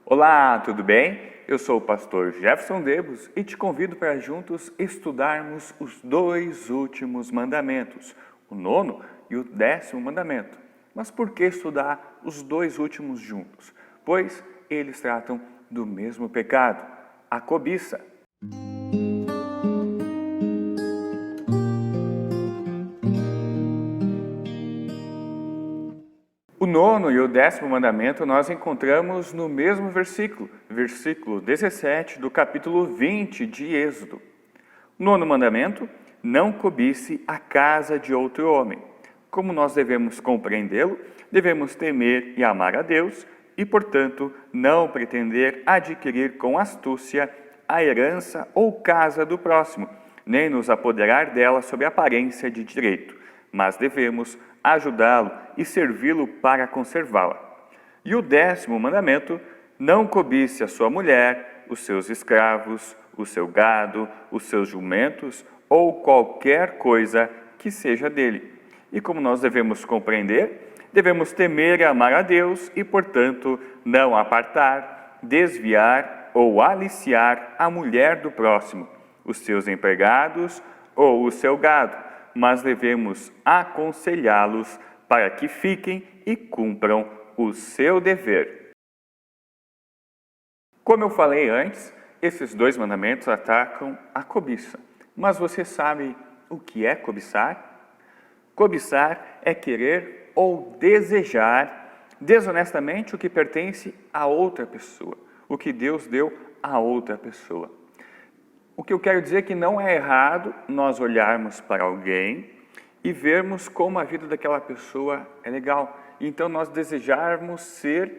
Olá, tudo bem? Eu sou o pastor Jefferson Debos e te convido para juntos estudarmos os dois últimos mandamentos, o 9º e o 10º mandamento. Mas por que estudar os dois últimos juntos? Pois eles tratam do mesmo pecado, a cobiça. O 9º e o 10º mandamento nós encontramos no mesmo versículo, versículo 17 do capítulo 20 de Êxodo. 9º mandamento, não cobice a casa de outro homem. Como nós devemos compreendê-lo, devemos temer e amar a Deus e, portanto, não pretender adquirir com astúcia a herança ou casa do próximo, nem nos apoderar dela sob aparência de direito, mas devemos ajudá-lo e servi-lo para conservá-la. E o 10º mandamento, não cobice a sua mulher, os seus escravos, o seu gado, os seus jumentos ou qualquer coisa que seja dele. E como nós devemos compreender, devemos temer e amar a Deus e, portanto, não apartar, desviar ou aliciar a mulher do próximo, os seus empregados ou o seu gado, mas devemos aconselhá-los para que fiquem e cumpram o seu dever. Como eu falei antes, esses dois mandamentos atacam a cobiça. Mas você sabe o que é cobiçar? Cobiçar é querer ou desejar desonestamente o que pertence a outra pessoa, o que Deus deu a outra pessoa. O que eu quero dizer é que não é errado nós olharmos para alguém e vermos como a vida daquela pessoa é legal. Então, nós desejarmos ser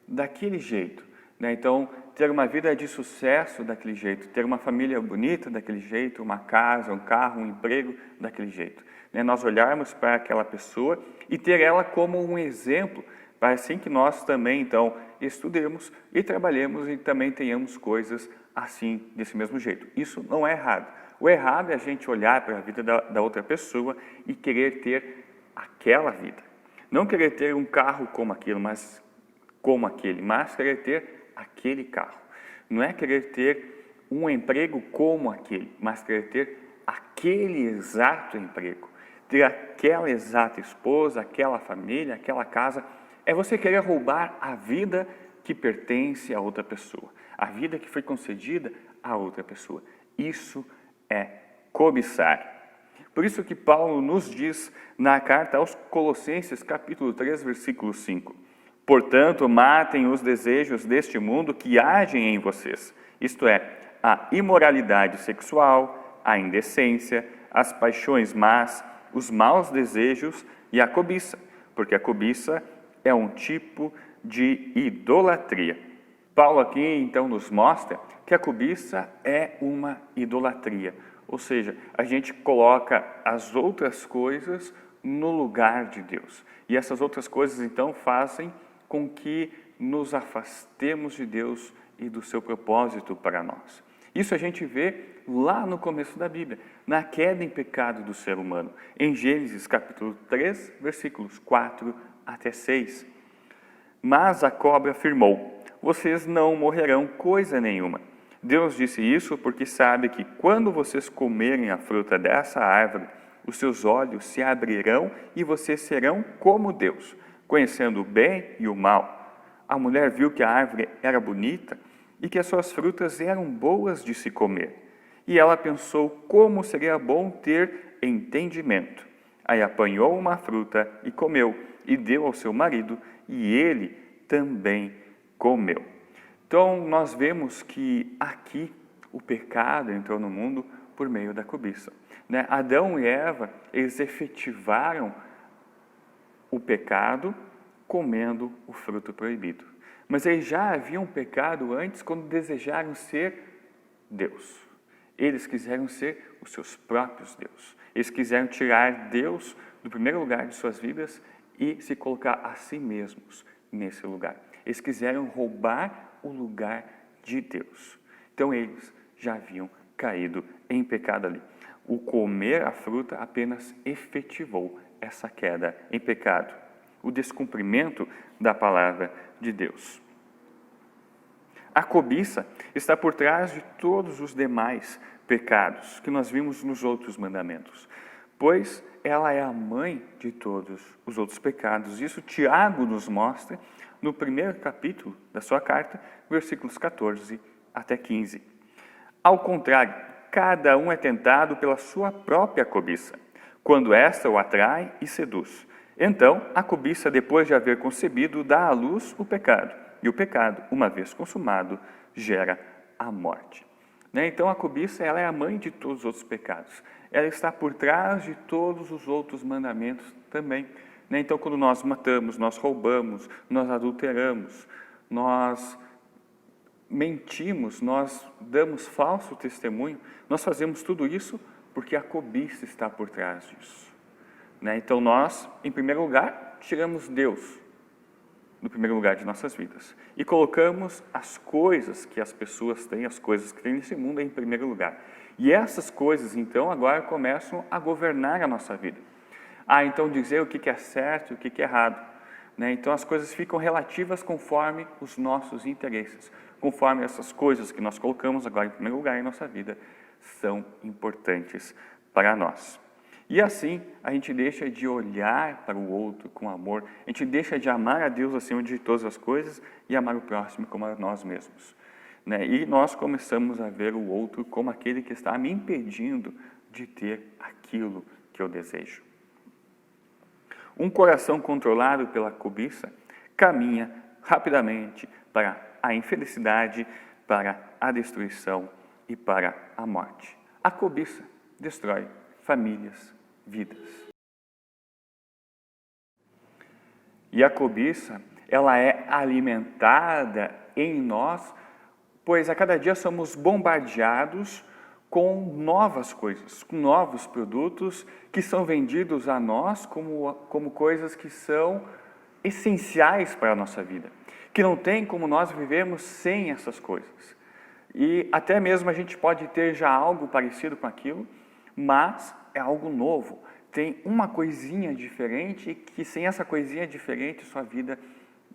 daquele jeito, né? Então, ter uma vida de sucesso daquele jeito, ter uma família bonita daquele jeito, uma casa, um carro, um emprego daquele jeito, né? Nós olharmos para aquela pessoa e ter ela como um exemplo, para assim que nós também, então, estudemos e trabalhemos e também tenhamos coisas assim, desse mesmo jeito. Isso não é errado. O errado é a gente olhar para a vida da outra pessoa e querer ter aquela vida. Não querer ter um carro como aquele, mas querer ter aquele carro. Não é querer ter um emprego como aquele, mas querer ter aquele exato emprego. Ter aquela exata esposa, aquela família, aquela casa. É você querer roubar a vida que pertence a outra pessoa, a vida que foi concedida a outra pessoa. Isso é cobiçar. Por isso que Paulo nos diz na carta aos Colossenses, capítulo 3, versículo 5. Portanto, matem os desejos deste mundo que agem em vocês, isto é, a imoralidade sexual, a indecência, as paixões más, os maus desejos e a cobiça, porque a cobiça é um tipo de idolatria. Paulo aqui então nos mostra que a cobiça é uma idolatria, ou seja, a gente coloca as outras coisas no lugar de Deus. E essas outras coisas então fazem com que nos afastemos de Deus e do seu propósito para nós. Isso a gente vê lá no começo da Bíblia, na queda em pecado do ser humano, em Gênesis capítulo 3, versículos 4 até 6. Mas a cobra afirmou: vocês não morrerão coisa nenhuma. Deus disse isso porque sabe que quando vocês comerem a fruta dessa árvore, os seus olhos se abrirão e vocês serão como Deus, conhecendo o bem e o mal. A mulher viu que a árvore era bonita e que as suas frutas eram boas de se comer. E ela pensou como seria bom ter entendimento. Aí apanhou uma fruta e comeu, e deu ao seu marido, e ele também comeu. Então, nós vemos que aqui o pecado entrou no mundo por meio da cobiça, né? Adão e Eva, eles efetivaram o pecado comendo o fruto proibido. Mas eles já haviam pecado antes quando desejaram ser Deus. Eles quiseram ser os seus próprios Deus. Eles quiseram tirar Deus do primeiro lugar de suas vidas e se colocar a si mesmos nesse lugar. Eles quiseram roubar o lugar de Deus. Então eles já haviam caído em pecado ali. O comer a fruta apenas efetivou essa queda em pecado, o descumprimento da palavra de Deus. A cobiça está por trás de todos os demais pecados que nós vimos nos outros mandamentos, pois ela é a mãe de todos os outros pecados. Isso Tiago nos mostra no primeiro capítulo da sua carta, versículos 14 até 15. Ao contrário, cada um é tentado pela sua própria cobiça, quando esta o atrai e seduz. Então, a cobiça, depois de haver concebido, dá à luz o pecado. E o pecado, uma vez consumado, gera a morte. Então, a cobiça ela é a mãe de todos os outros pecados. Ela está por trás de todos os outros mandamentos também. Então, quando nós matamos, nós roubamos, nós adulteramos, nós mentimos, nós damos falso testemunho, nós fazemos tudo isso porque a cobiça está por trás disso. Então, nós, em primeiro lugar, tiramos Deus no primeiro lugar de nossas vidas. E colocamos as coisas que as pessoas têm, as coisas que têm nesse mundo em primeiro lugar. E essas coisas, então, agora começam a governar a nossa vida. Então dizer o que é certo e o que é errado. Então as coisas ficam relativas conforme os nossos interesses, conforme essas coisas que nós colocamos agora em primeiro lugar em nossa vida são importantes para nós. E assim, a gente deixa de olhar para o outro com amor, a gente deixa de amar a Deus acima de todas as coisas e amar o próximo como a nós mesmos. E nós começamos a ver o outro como aquele que está me impedindo de ter aquilo que eu desejo. Um coração controlado pela cobiça caminha rapidamente para a infelicidade, para a destruição e para a morte. A cobiça destrói famílias, vidas. E a cobiça, ela é alimentada em nós, pois a cada dia somos bombardeados com novas coisas, com novos produtos que são vendidos a nós como coisas que são essenciais para a nossa vida, que não tem como nós vivermos sem essas coisas. E até mesmo a gente pode ter já algo parecido com aquilo, mas é algo novo, tem uma coisinha diferente que sem essa coisinha diferente sua vida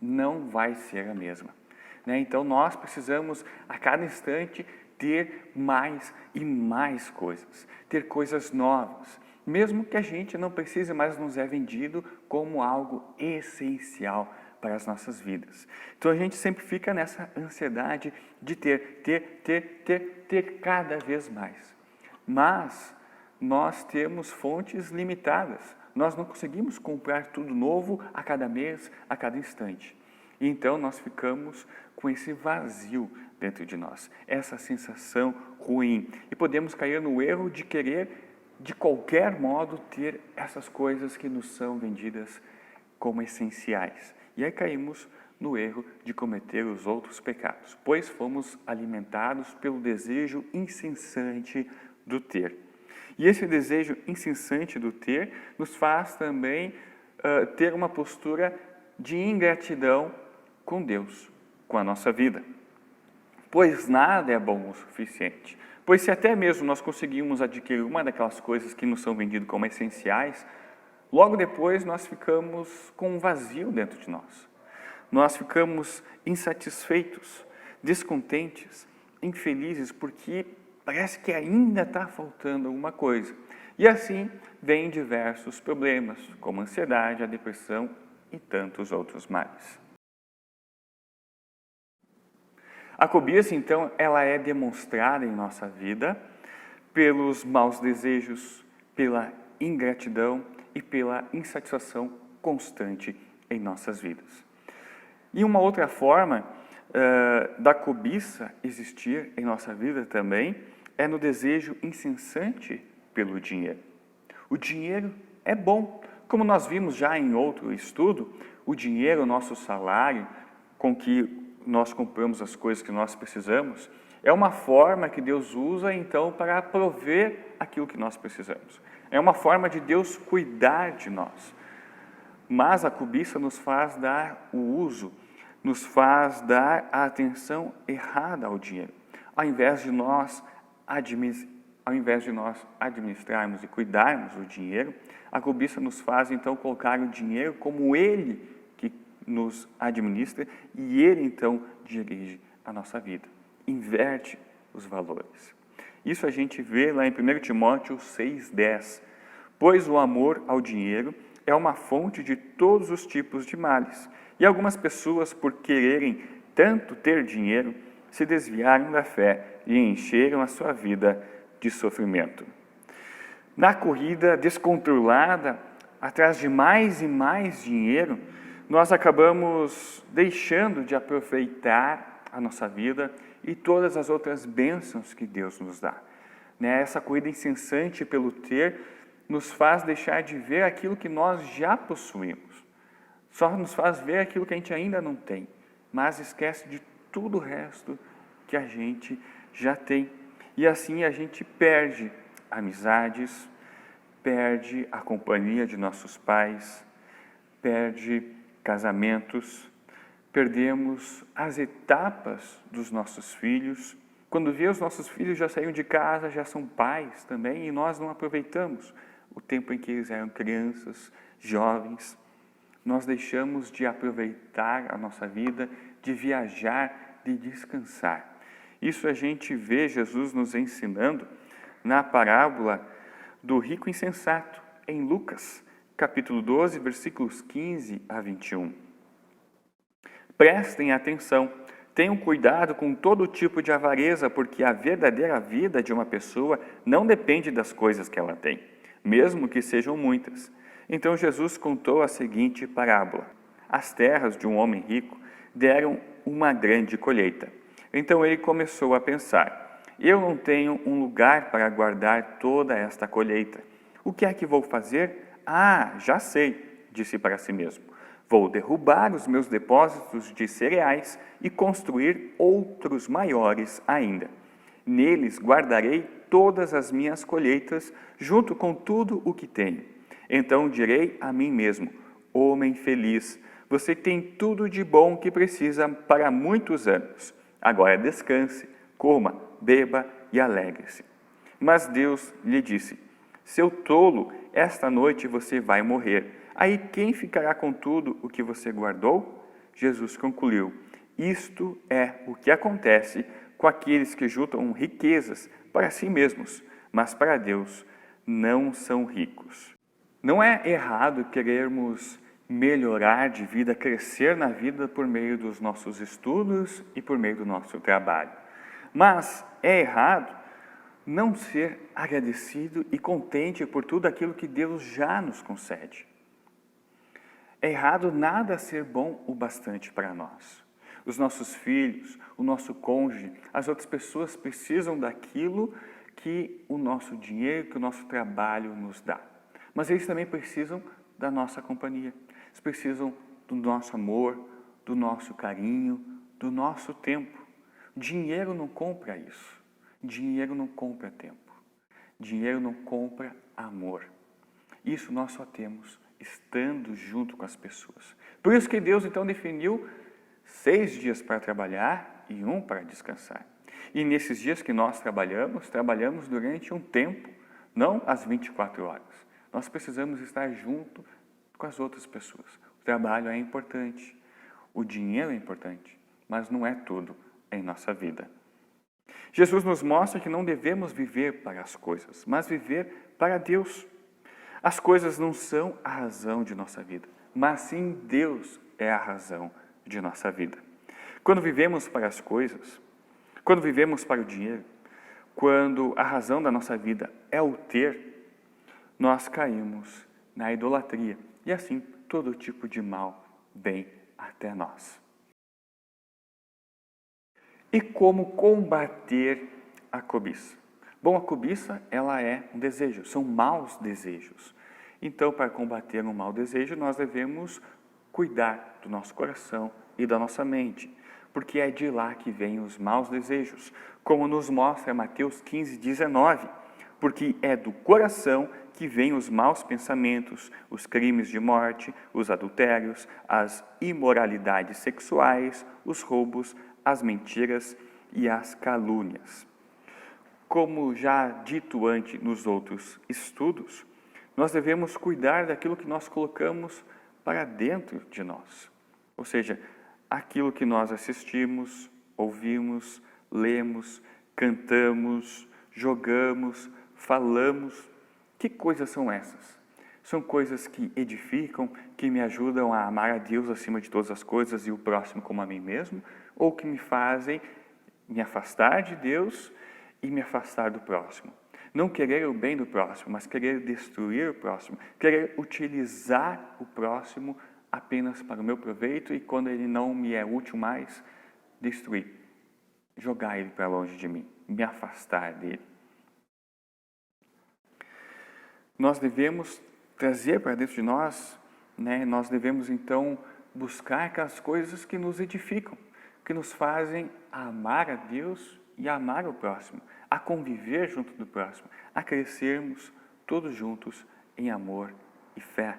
não vai ser a mesma. Então nós precisamos a cada instante ter mais e mais coisas, ter coisas novas, mesmo que a gente não precise mais nos é vendido como algo essencial para as nossas vidas. Então a gente sempre fica nessa ansiedade de ter cada vez mais. Mas nós temos fontes limitadas, nós não conseguimos comprar tudo novo a cada mês, a cada instante. E então nós ficamos com esse vazio dentro de nós, essa sensação ruim. E podemos cair no erro de querer, de qualquer modo, ter essas coisas que nos são vendidas como essenciais. E aí caímos no erro de cometer os outros pecados, pois fomos alimentados pelo desejo incessante do ter. E esse desejo incessante do ter nos faz também ter uma postura de ingratidão com Deus, com a nossa vida. Pois nada é bom o suficiente. Pois se até mesmo nós conseguimos adquirir uma daquelas coisas que nos são vendidas como essenciais, logo depois nós ficamos com um vazio dentro de nós. Nós ficamos insatisfeitos, descontentes, infelizes, porque parece que ainda está faltando alguma coisa. E assim vêm diversos problemas, como a ansiedade, a depressão e tantos outros males. A cobiça, então, ela é demonstrada em nossa vida pelos maus desejos, pela ingratidão e pela insatisfação constante em nossas vidas. E uma outra forma da cobiça existir em nossa vida também é no desejo incessante pelo dinheiro. O dinheiro é bom. Como nós vimos já em outro estudo, o dinheiro, o nosso salário, com que nós compramos as coisas que nós precisamos, é uma forma que Deus usa, então, para prover aquilo que nós precisamos. É uma forma de Deus cuidar de nós. Mas a cobiça nos faz dar o uso, nos faz dar a atenção errada ao dinheiro. Ao invés de nós administrarmos e cuidarmos do dinheiro, a cobiça nos faz, então, colocar o dinheiro como Ele que nos administra e Ele, então, dirige a nossa vida, inverte os valores. Isso a gente vê lá em 1 Timóteo 6,10. Pois o amor ao dinheiro é uma fonte de todos os tipos de males. E algumas pessoas, por quererem tanto ter dinheiro, se desviaram da fé e encheram a sua vida de sofrimento. Na corrida descontrolada, atrás de mais e mais dinheiro, nós acabamos deixando de aproveitar a nossa vida e todas as outras bênçãos que Deus nos dá. Essa corrida incessante pelo ter nos faz deixar de ver aquilo que nós já possuímos. Só nos faz ver aquilo que a gente ainda não tem, mas esquece de tudo o resto que a gente já tem. E assim a gente perde amizades, perde a companhia de nossos pais, perde casamentos, perdemos as etapas dos nossos filhos. Quando vê, os nossos filhos já saíram de casa, já são pais também, e nós não aproveitamos o tempo em que eles eram crianças, jovens. Nós deixamos de aproveitar a nossa vida, de viajar, de descansar. Isso a gente vê Jesus nos ensinando na parábola do rico insensato, em Lucas, capítulo 12, versículos 15 a 21. Prestem atenção, tenham cuidado com todo tipo de avareza, porque a verdadeira vida de uma pessoa não depende das coisas que ela tem, mesmo que sejam muitas. Então Jesus contou a seguinte parábola. As terras de um homem rico deram uma grande colheita. Então ele começou a pensar: eu não tenho um lugar para guardar toda esta colheita. O que é que vou fazer? Já sei, disse para si mesmo. Vou derrubar os meus depósitos de cereais e construir outros maiores ainda. Neles guardarei todas as minhas colheitas, junto com tudo o que tenho. Então direi a mim mesmo: homem feliz, você tem tudo de bom que precisa para muitos anos. Agora descanse, coma, beba e alegre-se. Mas Deus lhe disse: seu tolo, esta noite você vai morrer. Aí quem ficará com tudo o que você guardou? Jesus concluiu: isto é o que acontece com aqueles que juntam riquezas para si mesmos, mas para Deus não são ricos. Não é errado querermos melhorar de vida, crescer na vida por meio dos nossos estudos e por meio do nosso trabalho. Mas é errado não ser agradecido e contente por tudo aquilo que Deus já nos concede. É errado nada ser bom o bastante para nós. Os nossos filhos, o nosso cônjuge, as outras pessoas precisam daquilo que o nosso dinheiro, que o nosso trabalho nos dá. Mas eles também precisam da nossa companhia. Eles precisam do nosso amor, do nosso carinho, do nosso tempo. Dinheiro não compra isso. Dinheiro não compra tempo. Dinheiro não compra amor. Isso nós só temos estando junto com as pessoas. Por isso que Deus então definiu 6 dias para trabalhar e 1 para descansar. E nesses dias que nós trabalhamos durante um tempo, não as 24 horas. Nós precisamos estar junto com as outras pessoas. O trabalho é importante, o dinheiro é importante, mas não é tudo em nossa vida. Jesus nos mostra que não devemos viver para as coisas, mas viver para Deus. As coisas não são a razão de nossa vida, mas sim Deus é a razão de nossa vida. Quando vivemos para as coisas, quando vivemos para o dinheiro, quando a razão da nossa vida é o ter, nós caímos na idolatria e assim todo tipo de mal vem até nós. E como combater a cobiça? Bom, a cobiça, ela é um desejo, são maus desejos. Então, para combater um mau desejo, nós devemos cuidar do nosso coração e da nossa mente, porque é de lá que vêm os maus desejos, como nos mostra Mateus 15:19, porque é do coração que vêm os maus pensamentos, os crimes de morte, os adultérios, as imoralidades sexuais, os roubos, as mentiras e as calúnias. Como já dito antes nos outros estudos, nós devemos cuidar daquilo que nós colocamos para dentro de nós. Ou seja, aquilo que nós assistimos, ouvimos, lemos, cantamos, jogamos, falamos. Que coisas são essas? São coisas que edificam, que me ajudam a amar a Deus acima de todas as coisas e o próximo como a mim mesmo, ou que me fazem me afastar de Deus e me afastar do próximo. Não querer o bem do próximo, mas querer destruir o próximo, querer utilizar o próximo apenas para o meu proveito e quando ele não me é útil mais, destruir, jogar ele para longe de mim, me afastar dele. Nós devemos trazer para dentro de nós, nós devemos então buscar aquelas coisas que nos edificam, que nos fazem amar a Deus e amar o próximo, a conviver junto do próximo, a crescermos todos juntos em amor e fé.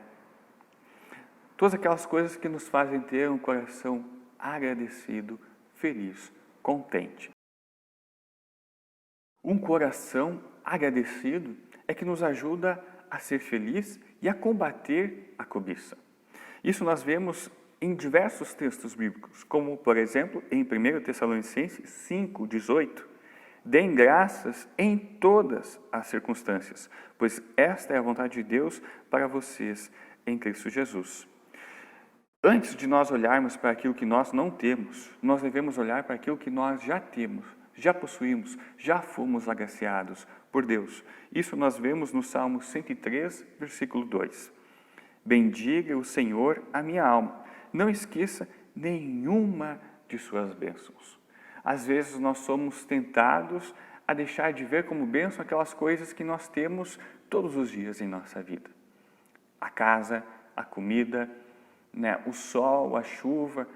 Todas aquelas coisas que nos fazem ter um coração agradecido, feliz, contente. Um coração agradecido é que nos ajuda a ser feliz e a combater a cobiça. Isso nós vemos em diversos textos bíblicos, como, por exemplo, em 1 Tessalonicenses 5:18. Deem graças em todas as circunstâncias, pois esta é a vontade de Deus para vocês em Cristo Jesus. Antes de nós olharmos para aquilo que nós não temos, nós devemos olhar para aquilo que nós já temos, já possuímos, já fomos agraciados por Deus. Isso nós vemos no Salmo 103, versículo 2. Bendiga o Senhor a minha alma, não esqueça nenhuma de suas bênçãos. Às vezes nós somos tentados a deixar de ver como bênção aquelas coisas que nós temos todos os dias em nossa vida. A casa, a comida, o sol, a chuva,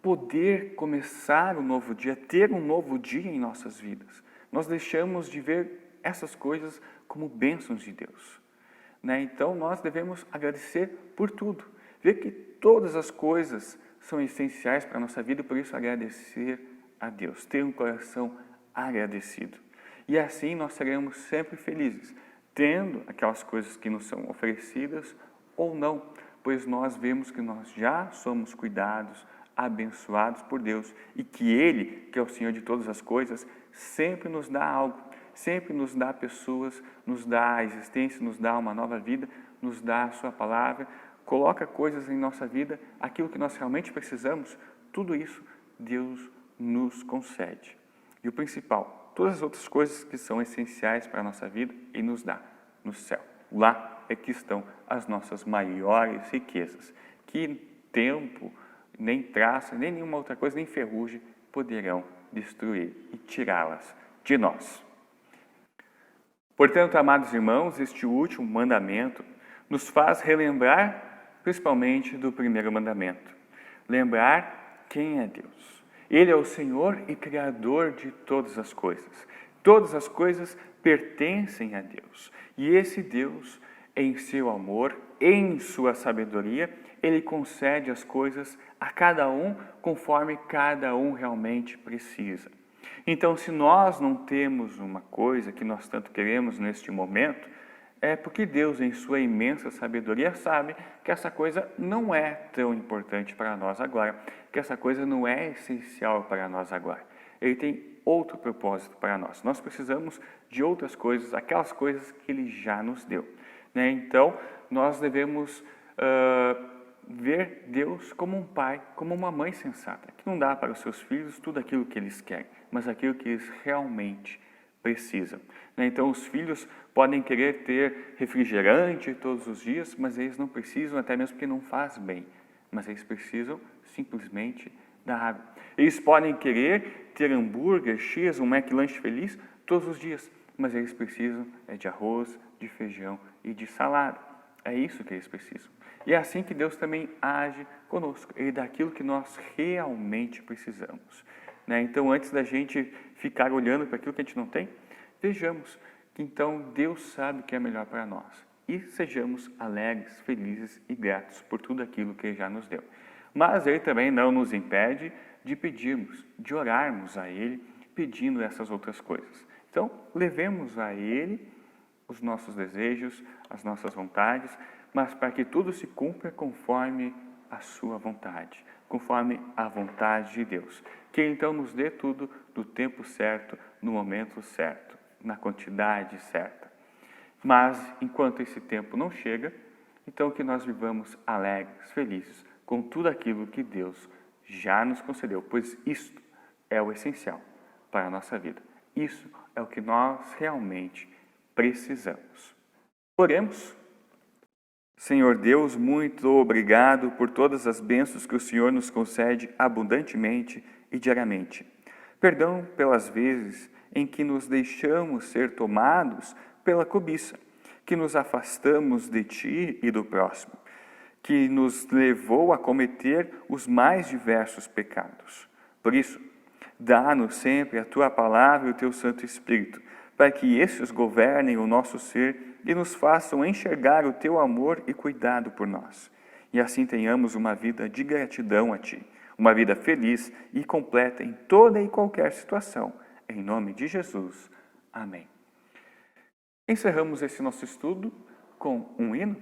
poder começar um novo dia, ter um novo dia em nossas vidas. Nós deixamos de ver essas coisas como bênçãos de Deus. Então, nós devemos agradecer por tudo. Ver que todas as coisas são essenciais para a nossa vida e, por isso, agradecer a Deus. Ter um coração agradecido. E assim nós seremos sempre felizes, tendo aquelas coisas que nos são oferecidas ou não, pois nós vemos que nós já somos cuidados, abençoados por Deus e que Ele, que é o Senhor de todas as coisas, sempre nos dá algo, sempre nos dá pessoas, nos dá a existência, nos dá uma nova vida, nos dá a Sua palavra, coloca coisas em nossa vida, aquilo que nós realmente precisamos, tudo isso Deus nos concede. E o principal, todas as outras coisas que são essenciais para a nossa vida, Ele nos dá no céu. Lá é que estão as nossas maiores riquezas, que tempo, nem traça, nem nenhuma outra coisa, nem ferrugem poderão destruir e tirá-las de nós. Portanto, amados irmãos, este último mandamento nos faz relembrar principalmente do primeiro mandamento. Lembrar quem é Deus. Ele é o Senhor e Criador de todas as coisas. Todas as coisas pertencem a Deus. E esse Deus, em seu amor, em sua sabedoria, Ele concede as coisas a cada um conforme cada um realmente precisa. Então, se nós não temos uma coisa que nós tanto queremos neste momento, é porque Deus, em sua imensa sabedoria, sabe que essa coisa não é tão importante para nós agora, que essa coisa não é essencial para nós agora. Ele tem outro propósito para nós. Nós precisamos de outras coisas, aquelas coisas que Ele já nos deu. Então, nós devemos ver Deus como um pai, como uma mãe sensata, que não dá para os seus filhos tudo aquilo que eles querem, mas aquilo que eles realmente precisam. Então, os filhos podem querer ter refrigerante todos os dias, mas eles não precisam, até mesmo porque não faz bem, mas eles precisam simplesmente da água. Eles podem querer ter hambúrguer, X, um McLanche feliz todos os dias, mas eles precisam de arroz, de feijão e de salada. É isso que eles precisam. E é assim que Deus também age conosco. Ele dá aquilo que nós realmente precisamos. Então, antes da gente ficar olhando para aquilo que a gente não tem, vejamos que então Deus sabe o que é melhor para nós. E sejamos alegres, felizes e gratos por tudo aquilo que Ele já nos deu. Mas Ele também não nos impede de pedirmos, de orarmos a Ele, pedindo essas outras coisas. Então, levemos a Ele os nossos desejos, as nossas vontades, mas para que tudo se cumpra conforme a sua vontade, conforme a vontade de Deus. Que então nos dê tudo no tempo certo, no momento certo, na quantidade certa. Mas, enquanto esse tempo não chega, então que nós vivamos alegres, felizes, com tudo aquilo que Deus já nos concedeu, pois isto é o essencial para a nossa vida. Isso é o que nós realmente precisamos. Oremos. Senhor Deus, muito obrigado por todas as bênçãos que o Senhor nos concede abundantemente e diariamente. Perdão pelas vezes em que nos deixamos ser tomados pela cobiça, que nos afastamos de Ti e do próximo, que nos levou a cometer os mais diversos pecados. Por isso, dá-nos sempre a Tua palavra e o Teu Santo Espírito, para que estes governem o nosso ser e nos façam enxergar o Teu amor e cuidado por nós. E assim tenhamos uma vida de gratidão a Ti, uma vida feliz e completa em toda e qualquer situação. Em nome de Jesus. Amém. Encerramos esse nosso estudo com um hino.